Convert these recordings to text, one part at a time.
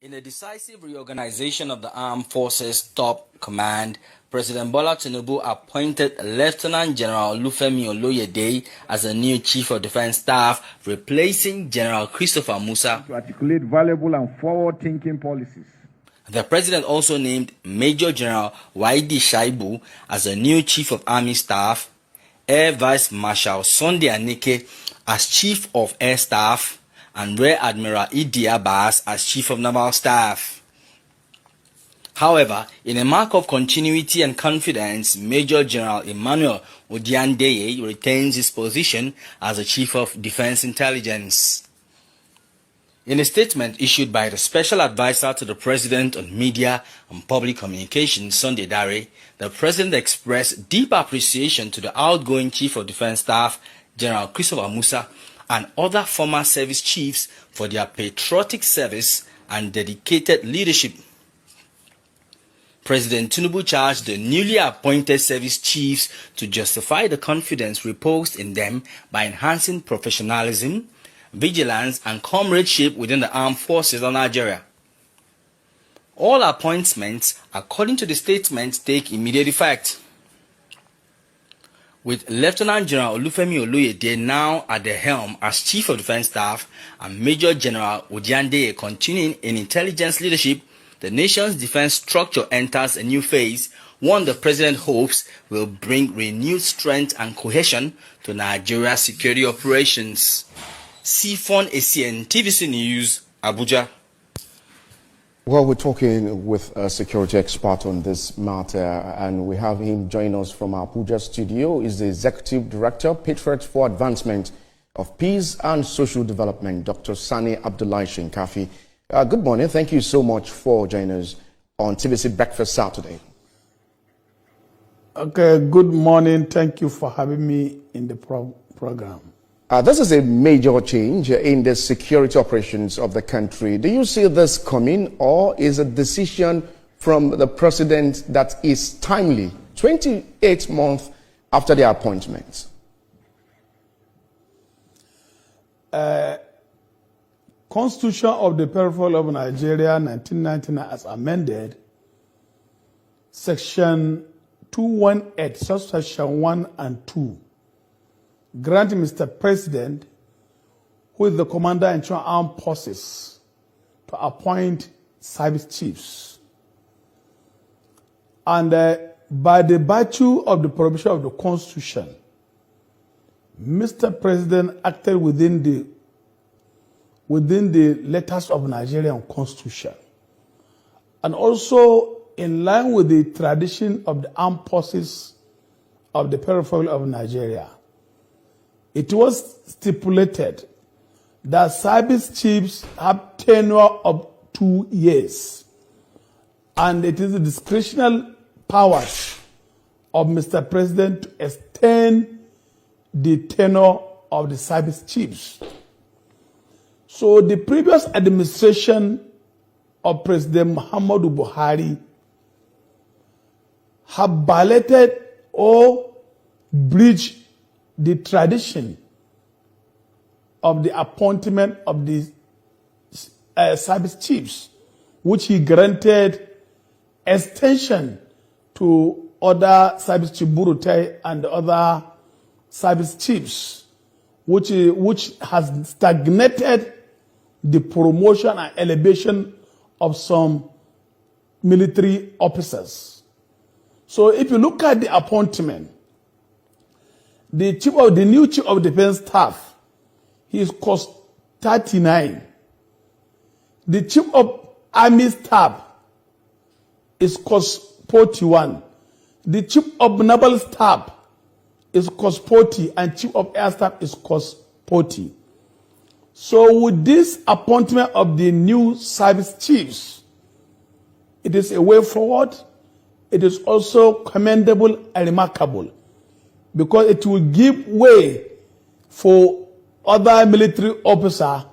In a decisive reorganization of the Armed Forces Top Command, President Bola Tinubu appointed Lieutenant General Olufemi Oloyede as the new Chief of Defense Staff, replacing General Christopher Musa. To articulate valuable and forward-thinking policies. The President also named Major General Waidi Shaibu as the new Chief of Army Staff, Air Vice Marshal Sunday Anike as Chief of Air Staff, and Rear Admiral Idi Abbas as Chief of Naval Staff. However, in a mark of continuity and confidence, Major General Emmanuel Odiandeye retains his position as the Chief of Defense Intelligence. In a statement issued by the Special Advisor to the President on Media and Public Communications, Sunday Dare, the President expressed deep appreciation to the outgoing Chief of Defense Staff, General Christopher Musa, and other former service chiefs for their patriotic service and dedicated leadership. President Tinubu charged the newly appointed service chiefs to justify the confidence reposed in them by enhancing professionalism, vigilance, and comradeship within the armed forces of Nigeria. All appointments, according to the statement, take immediate effect, with Lieutenant General Olufemi Oloyede now at the helm as Chief of Defense Staff and Major General Odiandeye continuing in intelligence leadership. The nation's defense structure enters a new phase, one the President hopes will bring renewed strength and cohesion to Nigeria's security operations. Sifon Esien, TVC News, Abuja. Well, we're talking with a security expert on this matter, and we have him join us from our Abuja studio. He's the Executive Director, Patriot for Advancement of Peace and Social Development, Dr. Sani Abdullahi Shinkafi. Good morning. Thank you so much for joining us on TVC Breakfast Saturday. Okay, good morning. Thank you for having me in the program. This is a major change in the security operations of the country. Do you see this coming, or is a decision from the president that is timely, 28 months after the appointment? Constitution of the People of Nigeria, 1999, as amended, Section 218, subsection 1 and 2, grant Mr. President, who is the Commander-in-Chief of Armed Forces, to appoint service chiefs. And by the virtue of the provision of the Constitution, Mr. President acted within the letters of Nigerian Constitution, and also in line with the tradition of the armed forces of the People of Nigeria. It was stipulated that service chiefs have tenure of 2 years, and it is the discretionary powers of Mr. President to extend the tenure of the service chiefs. So the previous administration of President Muhammadu Buhari have violated or breached the tradition of the appointment of the service chiefs, which he granted extension to other service chief Burute and other service chiefs, which has stagnated the promotion and elevation of some military officers. So if you look at the appointment, the new Chief of Defense Staff, he is cost 39. The Chief of Army Staff is cost 41. The Chief of Naval Staff is cost 40, and Chief of Air Staff is cost 40. So with this appointment of the new service chiefs, it is a way forward. It is also commendable and remarkable, because it will give way for other military officers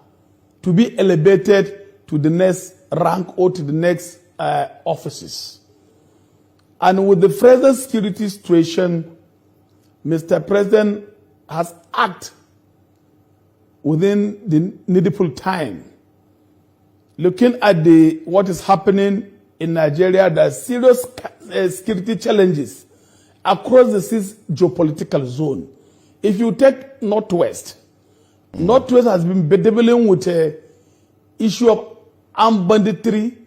to be elevated to the next rank or to the next offices. And with the present security situation, Mr. President has acted within the needful time looking at what is happening in Nigeria, there are serious security challenges across the geopolitical zone. If you take Northwest, Northwest has been dealing with the issue of armed banditry,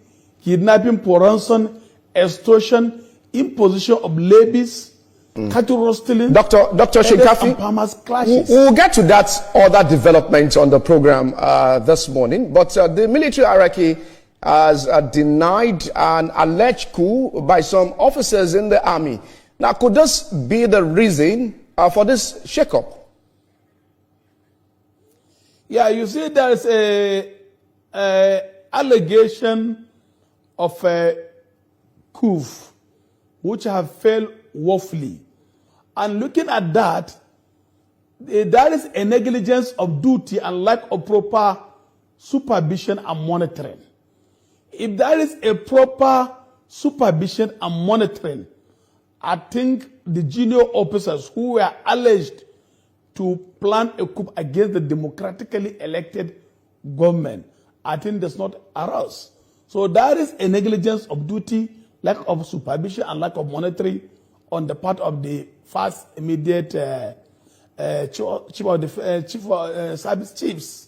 kidnapping for ransom, extortion, imposition of levies, cattle rustling, Dr. Shinkafi, farmers clashes. we'll get to that other development on the program this morning, but the military hierarchy has denied an alleged coup by some officers in the army. Now, could this be the reason for this shakeup? Yeah, you see, there's a allegation of a coup which have failed woefully. And looking at that, there is a negligence of duty and lack of proper supervision and monitoring. If there is a proper supervision and monitoring, I think the junior officers who were alleged to plan a coup against the democratically elected government, I think does not arouse. So there is a negligence of duty, lack of supervision and lack of monitoring on the part of the first immediate chief of service chiefs.